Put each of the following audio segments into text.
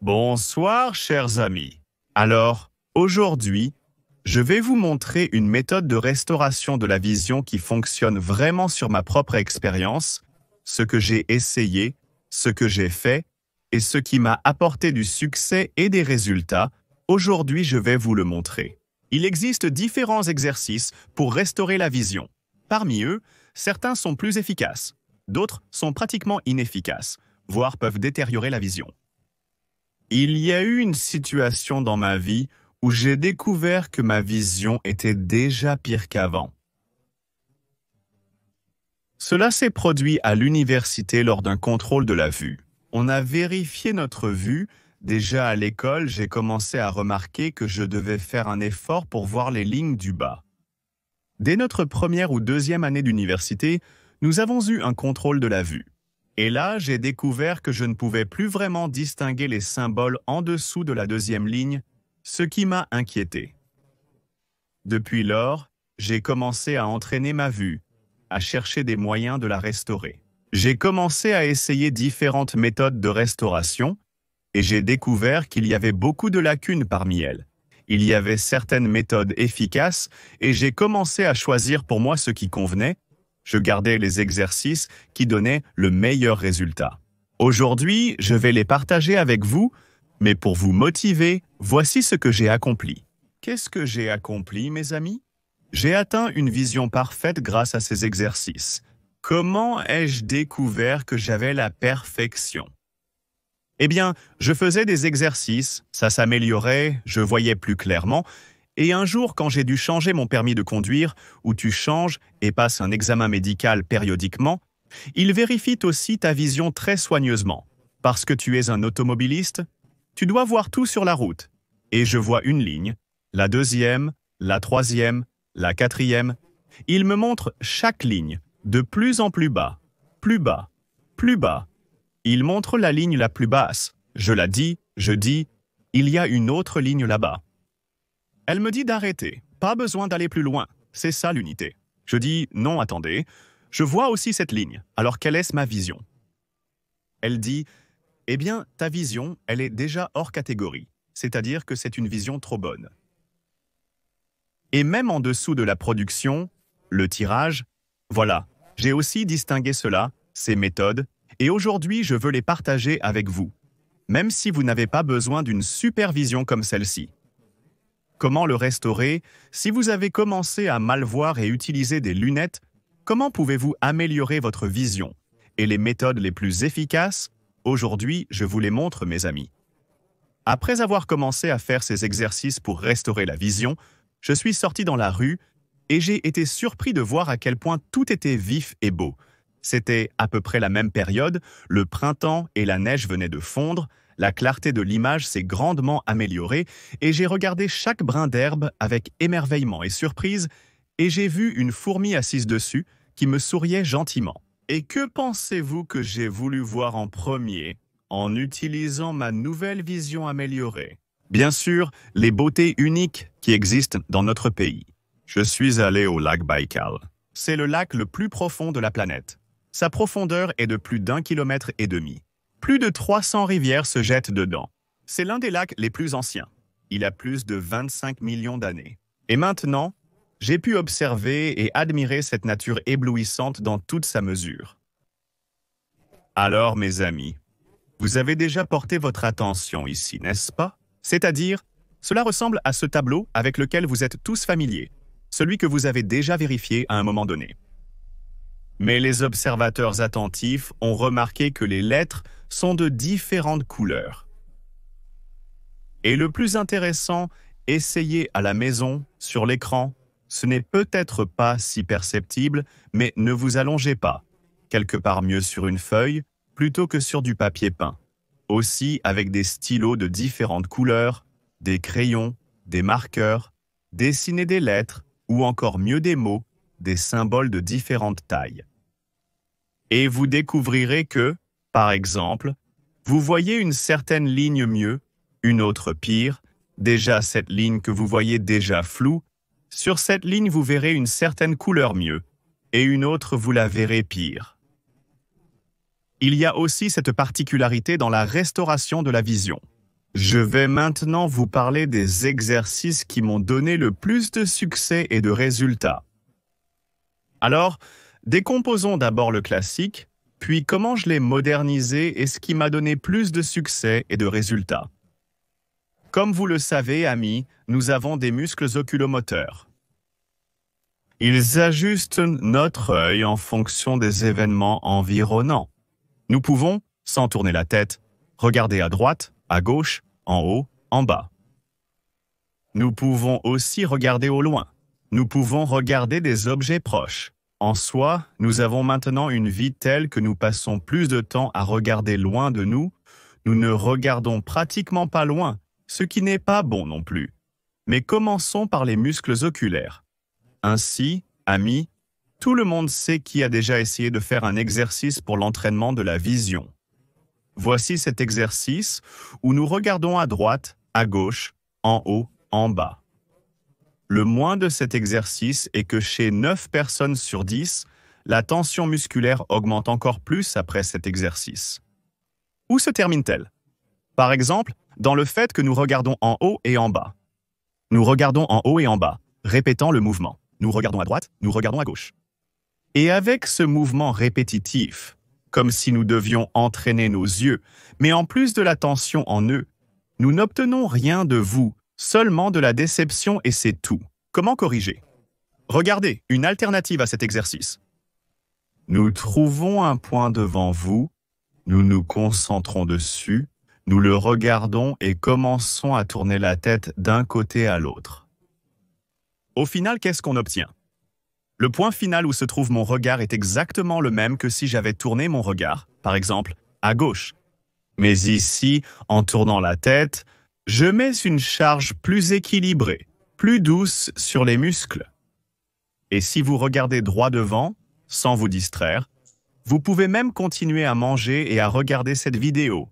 Bonsoir, chers amis. Alors, aujourd'hui, je vais vous montrer une méthode de restauration de la vision qui fonctionne vraiment sur ma propre expérience, ce que j'ai essayé, ce que j'ai fait, et ce qui m'a apporté du succès et des résultats. Aujourd'hui, je vais vous le montrer. Il existe différents exercices pour restaurer la vision. Parmi eux, certains sont plus efficaces, d'autres sont pratiquement inefficaces, voire peuvent détériorer la vision. Il y a eu une situation dans ma vie où j'ai découvert que ma vision était déjà pire qu'avant. Cela s'est produit à l'université lors d'un contrôle de la vue. On a vérifié notre vue. Déjà à l'école, j'ai commencé à remarquer que je devais faire un effort pour voir les lignes du bas. Dès notre première ou deuxième année d'université, nous avons eu un contrôle de la vue. Et là, j'ai découvert que je ne pouvais plus vraiment distinguer les symboles en dessous de la deuxième ligne, ce qui m'a inquiété. Depuis lors, j'ai commencé à entraîner ma vue, à chercher des moyens de la restaurer. J'ai commencé à essayer différentes méthodes de restauration et j'ai découvert qu'il y avait beaucoup de lacunes parmi elles. Il y avait certaines méthodes efficaces et j'ai commencé à choisir pour moi ce qui convenait. Je gardais les exercices qui donnaient le meilleur résultat. Aujourd'hui, je vais les partager avec vous, mais pour vous motiver, voici ce que j'ai accompli. Qu'est-ce que j'ai accompli, mes amis? J'ai atteint une vision parfaite grâce à ces exercices. Comment ai-je découvert que j'avais la perfection? Eh bien, je faisais des exercices, ça s'améliorait, je voyais plus clairement. Et un jour, quand j'ai dû changer mon permis de conduire, où tu changes et passes un examen médical périodiquement, il vérifie aussi ta vision très soigneusement. Parce que tu es un automobiliste, tu dois voir tout sur la route. Et je vois une ligne, la deuxième, la troisième, la quatrième. Il me montre chaque ligne, de plus en plus bas, plus bas, plus bas. Il montre la ligne la plus basse. Je dis, il y a une autre ligne là-bas. Elle me dit d'arrêter, pas besoin d'aller plus loin, c'est ça l'unité. Je dis, non, attendez, je vois aussi cette ligne, alors quelle est ma vision? Elle dit, eh bien, ta vision, elle est déjà hors catégorie, c'est-à-dire que c'est une vision trop bonne. Et même en dessous de la production, le tirage, voilà, j'ai aussi distingué cela, ces méthodes, et aujourd'hui je veux les partager avec vous, même si vous n'avez pas besoin d'une supervision comme celle-ci. Comment le restaurer? Si vous avez commencé à mal voir et utiliser des lunettes, comment pouvez-vous améliorer votre vision? Et les méthodes les plus efficaces? Aujourd'hui, je vous les montre, mes amis. Après avoir commencé à faire ces exercices pour restaurer la vision, je suis sorti dans la rue et j'ai été surpris de voir à quel point tout était vif et beau. C'était à peu près la même période, le printemps et la neige venaient de fondre, la clarté de l'image s'est grandement améliorée et j'ai regardé chaque brin d'herbe avec émerveillement et surprise et j'ai vu une fourmi assise dessus qui me souriait gentiment. Et que pensez-vous que j'ai voulu voir en premier en utilisant ma nouvelle vision améliorée? Bien sûr, les beautés uniques qui existent dans notre pays. Je suis allé au lac Baïkal. C'est le lac le plus profond de la planète. Sa profondeur est de plus d'1,5 km. Plus de 300 rivières se jettent dedans. C'est l'un des lacs les plus anciens. Il a plus de 25 millions d'années. Et maintenant, j'ai pu observer et admirer cette nature éblouissante dans toute sa mesure. Alors, mes amis, vous avez déjà porté votre attention ici, n'est-ce pas? C'est-à-dire, cela ressemble à ce tableau avec lequel vous êtes tous familiers, celui que vous avez déjà vérifié à un moment donné. Mais les observateurs attentifs ont remarqué que les lettres sont de différentes couleurs. Et le plus intéressant, essayez à la maison, sur l'écran, ce n'est peut-être pas si perceptible, mais ne vous allongez pas, quelque part mieux sur une feuille, plutôt que sur du papier peint. Aussi avec des stylos de différentes couleurs, des crayons, des marqueurs, dessinez des lettres, ou encore mieux des mots, des symboles de différentes tailles. Et vous découvrirez que, par exemple, vous voyez une certaine ligne mieux, une autre pire, déjà cette ligne que vous voyez déjà floue, sur cette ligne vous verrez une certaine couleur mieux, et une autre vous la verrez pire. Il y a aussi cette particularité dans la restauration de la vision. Je vais maintenant vous parler des exercices qui m'ont donné le plus de succès et de résultats. Alors, décomposons d'abord le classique, puis comment je l'ai modernisé et ce qui m'a donné plus de succès et de résultats. Comme vous le savez, amis, nous avons des muscles oculomoteurs. Ils ajustent notre œil en fonction des événements environnants. Nous pouvons, sans tourner la tête, regarder à droite, à gauche, en haut, en bas. Nous pouvons aussi regarder au loin. Nous pouvons regarder des objets proches. En soi, nous avons maintenant une vie telle que nous passons plus de temps à regarder loin de nous. Nous ne regardons pratiquement pas loin, ce qui n'est pas bon non plus. Mais commençons par les muscles oculaires. Ainsi, amis, tout le monde sait qui a déjà essayé de faire un exercice pour l'entraînement de la vision. Voici cet exercice où nous regardons à droite, à gauche, en haut, en bas. Le moins de cet exercice est que chez 9 personnes sur 10, la tension musculaire augmente encore plus après cet exercice. Où se termine-t-elle? Par exemple, dans le fait que nous regardons en haut et en bas. Nous regardons en haut et en bas, répétant le mouvement. Nous regardons à droite, nous regardons à gauche. Et avec ce mouvement répétitif, comme si nous devions entraîner nos yeux, mais en plus de la tension en eux, nous n'obtenons rien de vous, seulement de la déception et c'est tout. Comment corriger? Regardez, une alternative à cet exercice. Nous trouvons un point devant vous, nous nous concentrons dessus, nous le regardons et commençons à tourner la tête d'un côté à l'autre. Au final, qu'est-ce qu'on obtient? Le point final où se trouve mon regard est exactement le même que si j'avais tourné mon regard, par exemple, à gauche. Mais ici, en tournant la tête, je mets une charge plus équilibrée, plus douce sur les muscles. Et si vous regardez droit devant, sans vous distraire, vous pouvez même continuer à manger et à regarder cette vidéo,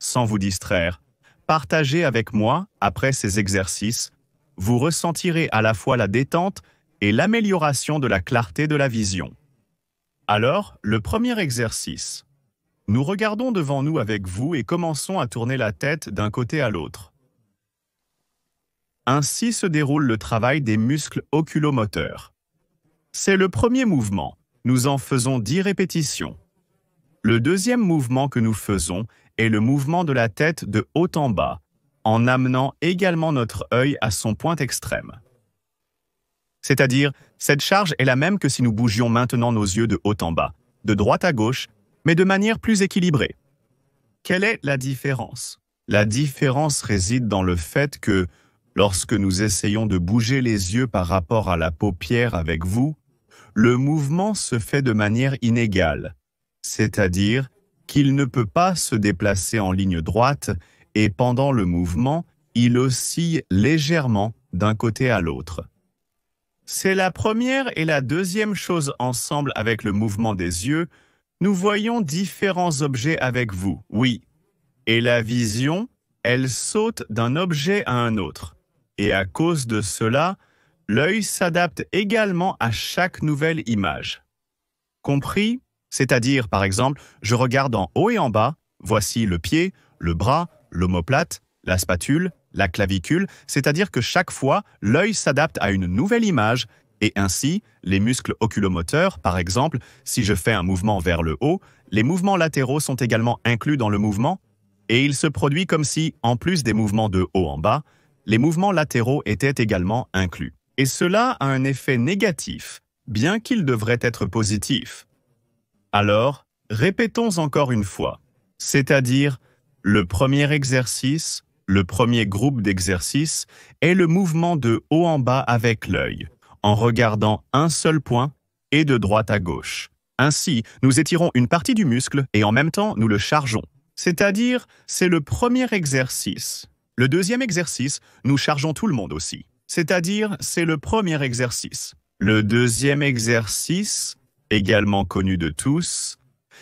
sans vous distraire. Partagez avec moi, après ces exercices, vous ressentirez à la fois la détente et l'amélioration de la clarté de la vision. Alors, le premier exercice. Nous regardons devant nous avec vous et commençons à tourner la tête d'un côté à l'autre. Ainsi se déroule le travail des muscles oculomoteurs. C'est le premier mouvement. Nous en faisons 10 répétitions. Le deuxième mouvement que nous faisons est le mouvement de la tête de haut en bas, en amenant également notre œil à son point extrême. C'est-à-dire, cette charge est la même que si nous bougions maintenant nos yeux de haut en bas, de droite à gauche, mais de manière plus équilibrée. Quelle est la différence? La différence réside dans le fait que, lorsque nous essayons de bouger les yeux par rapport à la paupière avec vous, le mouvement se fait de manière inégale, c'est-à-dire qu'il ne peut pas se déplacer en ligne droite et pendant le mouvement, il oscille légèrement d'un côté à l'autre. C'est la première et la deuxième chose ensemble avec le mouvement des yeux. Nous voyons différents objets avec vous, oui. Et la vision, elle saute d'un objet à un autre. Et à cause de cela, l'œil s'adapte également à chaque nouvelle image. Compris? C'est-à-dire, par exemple, je regarde en haut et en bas, voici le pied, le bras, l'omoplate, la spatule, la clavicule, c'est-à-dire que chaque fois, l'œil s'adapte à une nouvelle image et ainsi, les muscles oculomoteurs, par exemple, si je fais un mouvement vers le haut, les mouvements latéraux sont également inclus dans le mouvement et il se produit comme si, en plus des mouvements de haut en bas, les mouvements latéraux étaient également inclus. Et cela a un effet négatif, bien qu'il devrait être positif. Alors, répétons encore une fois, c'est-à-dire le premier exercice, le premier groupe d'exercices est le mouvement de haut en bas avec l'œil, en regardant un seul point et de droite à gauche. Ainsi, nous étirons une partie du muscle et en même temps, nous le chargeons. C'est-à-dire, c'est le premier exercice. Le deuxième exercice, nous chargeons tout le monde aussi. C'est-à-dire, c'est le premier exercice. Le deuxième exercice, également connu de tous,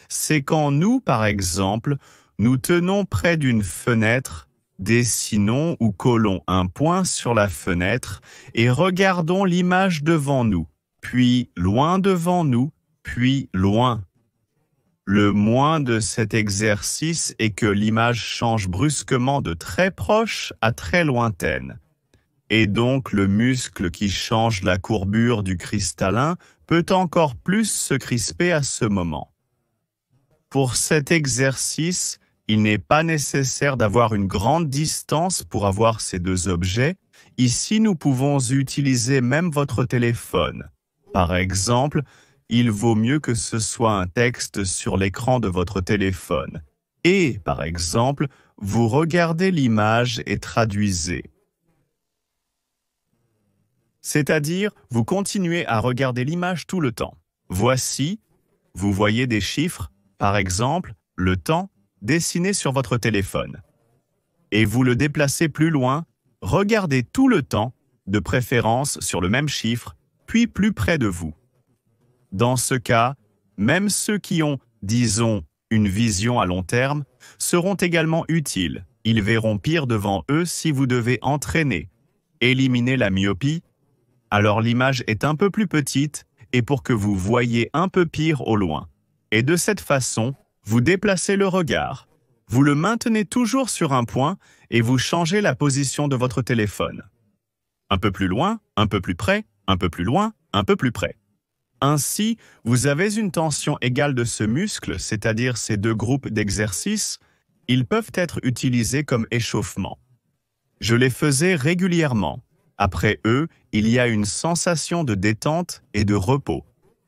c'est quand nous, par exemple, nous tenons près d'une fenêtre, dessinons ou collons un point sur la fenêtre et regardons l'image devant nous, puis loin devant nous, puis loin. Le moins de cet exercice est que l'image change brusquement de très proche à très lointaine. Et donc le muscle qui change la courbure du cristallin peut encore plus se crisper à ce moment. Pour cet exercice, il n'est pas nécessaire d'avoir une grande distance pour avoir ces deux objets. Ici, nous pouvons utiliser même votre téléphone. Par exemple, il vaut mieux que ce soit un texte sur l'écran de votre téléphone. Et, par exemple, vous regardez l'image et traduisez. C'est-à-dire, vous continuez à regarder l'image tout le temps. Voici, vous voyez des chiffres, par exemple, le temps, dessiné sur votre téléphone. Et vous le déplacez plus loin, regardez tout le temps, de préférence sur le même chiffre, puis plus près de vous. Dans ce cas, même ceux qui ont, disons, une vision à long terme, seront également utiles. Ils verront pire devant eux si vous devez entraîner, éliminer la myopie. Alors l'image est un peu plus petite et pour que vous voyez un peu pire au loin. Et de cette façon, vous déplacez le regard. Vous le maintenez toujours sur un point et vous changez la position de votre téléphone. Un peu plus loin, un peu plus près, un peu plus loin, un peu plus près. Ainsi, vous avez une tension égale de ce muscle, c'est-à-dire ces deux groupes d'exercices. Ils peuvent être utilisés comme échauffement. Je les faisais régulièrement. Après eux, il y a une sensation de détente et de repos,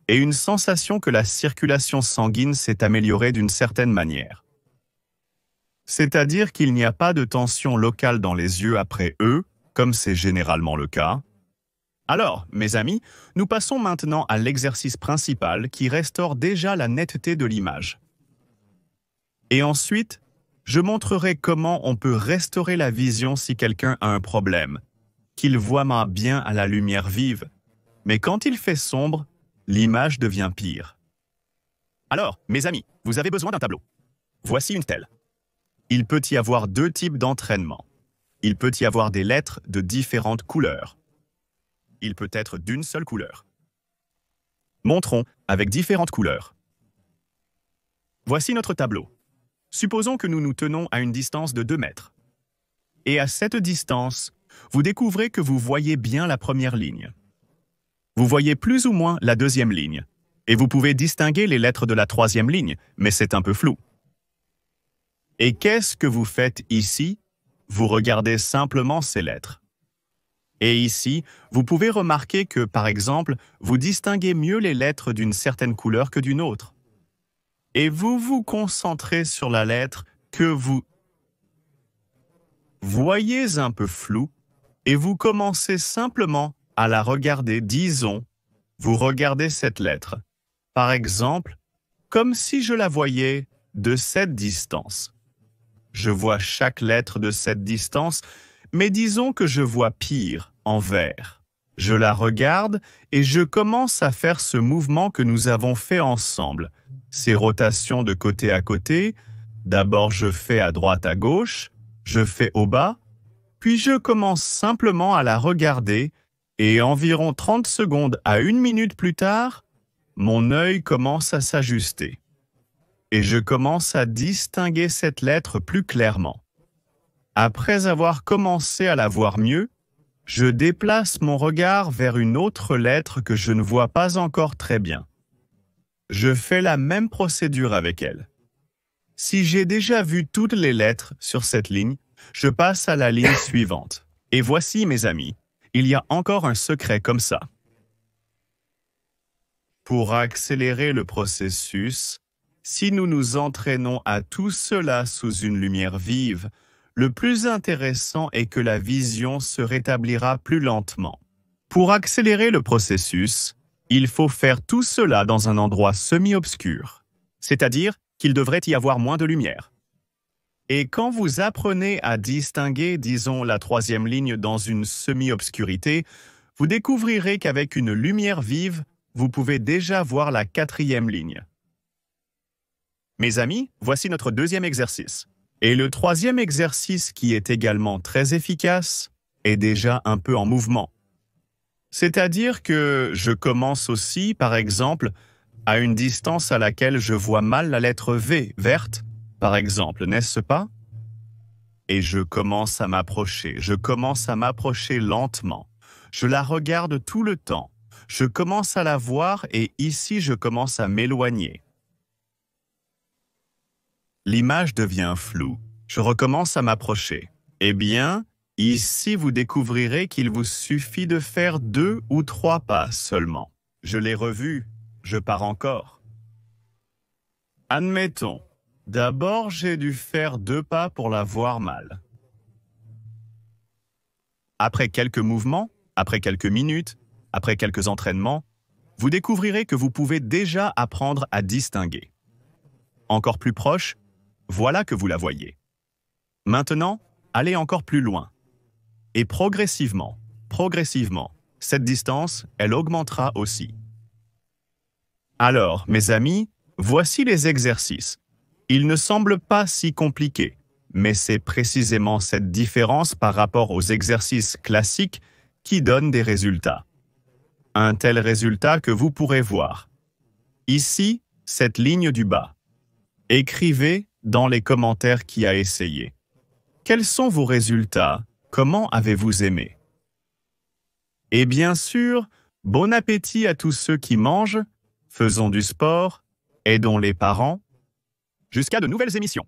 et une sensation que la circulation sanguine s'est améliorée d'une certaine manière. C'est-à-dire qu'il n'y a pas de tension locale dans les yeux après eux, comme c'est généralement le cas. Alors, mes amis, nous passons maintenant à l'exercice principal qui restaure déjà la netteté de l'image. Et ensuite, je montrerai comment on peut restaurer la vision si quelqu'un a un problème, qu'il voit bien à la lumière vive, mais quand il fait sombre, l'image devient pire. Alors, mes amis, vous avez besoin d'un tableau. Voici une telle. Il peut y avoir deux types d'entraînement. Il peut y avoir des lettres de différentes couleurs. Il peut être d'une seule couleur. Montrons avec différentes couleurs. Voici notre tableau. Supposons que nous nous tenons à une distance de 2 mètres. Et à cette distance, vous découvrez que vous voyez bien la première ligne. Vous voyez plus ou moins la deuxième ligne. Et vous pouvez distinguer les lettres de la troisième ligne, mais c'est un peu flou. Et qu'est-ce que vous faites ici? Vous regardez simplement ces lettres. Et ici, vous pouvez remarquer que, par exemple, vous distinguez mieux les lettres d'une certaine couleur que d'une autre. Et vous vous concentrez sur la lettre que vous voyez un peu floue et vous commencez simplement à la regarder, disons, vous regardez cette lettre. Par exemple, comme si je la voyais de cette distance. Je vois chaque lettre de cette distance, mais disons que je vois pire, en vert. Je la regarde et je commence à faire ce mouvement que nous avons fait ensemble. Ces rotations de côté à côté. D'abord, je fais à droite à gauche, je fais au bas, puis je commence simplement à la regarder et environ 30 secondes à 1 minute plus tard, mon œil commence à s'ajuster. Et je commence à distinguer cette lettre plus clairement. Après avoir commencé à la voir mieux, je déplace mon regard vers une autre lettre que je ne vois pas encore très bien. Je fais la même procédure avec elle. Si j'ai déjà vu toutes les lettres sur cette ligne, je passe à la ligne suivante. Et voici, mes amis, il y a encore un secret comme ça. Pour accélérer le processus, si nous nous entraînons à tout cela sous une lumière vive, le plus intéressant est que la vision se rétablira plus lentement. Pour accélérer le processus, il faut faire tout cela dans un endroit semi-obscur, c'est-à-dire qu'il devrait y avoir moins de lumière. Et quand vous apprenez à distinguer, disons, la troisième ligne dans une semi-obscurité, vous découvrirez qu'avec une lumière vive, vous pouvez déjà voir la quatrième ligne. Mes amis, voici notre deuxième exercice. Et le troisième exercice, qui est également très efficace, est déjà un peu en mouvement. C'est-à-dire que je commence aussi, par exemple, à une distance à laquelle je vois mal la lettre V, verte, par exemple, n'est-ce pas? Et je commence à m'approcher lentement. Je la regarde tout le temps. Je commence à la voir et ici je commence à m'éloigner. L'image devient floue. Je recommence à m'approcher. Eh bien, ici vous découvrirez qu'il vous suffit de faire 2 ou 3 pas seulement. Je l'ai revu, je pars encore. Admettons, d'abord j'ai dû faire 2 pas pour la voir mal. Après quelques mouvements, après quelques minutes, après quelques entraînements, vous découvrirez que vous pouvez déjà apprendre à distinguer. Encore plus proche, voilà que vous la voyez. Maintenant, allez encore plus loin. Et progressivement, cette distance, elle augmentera aussi. Alors, mes amis, voici les exercices. Ils ne semblent pas si compliqués, mais c'est précisément cette différence par rapport aux exercices classiques qui donne des résultats. Un tel résultat que vous pourrez voir. Ici, cette ligne du bas. Écrivez dans les commentaires qui a essayé. Quels sont vos résultats? Comment avez-vous aimé? Et bien sûr, bon appétit à tous ceux qui mangent, faisons du sport, aidons les parents. Jusqu'à de nouvelles émissions.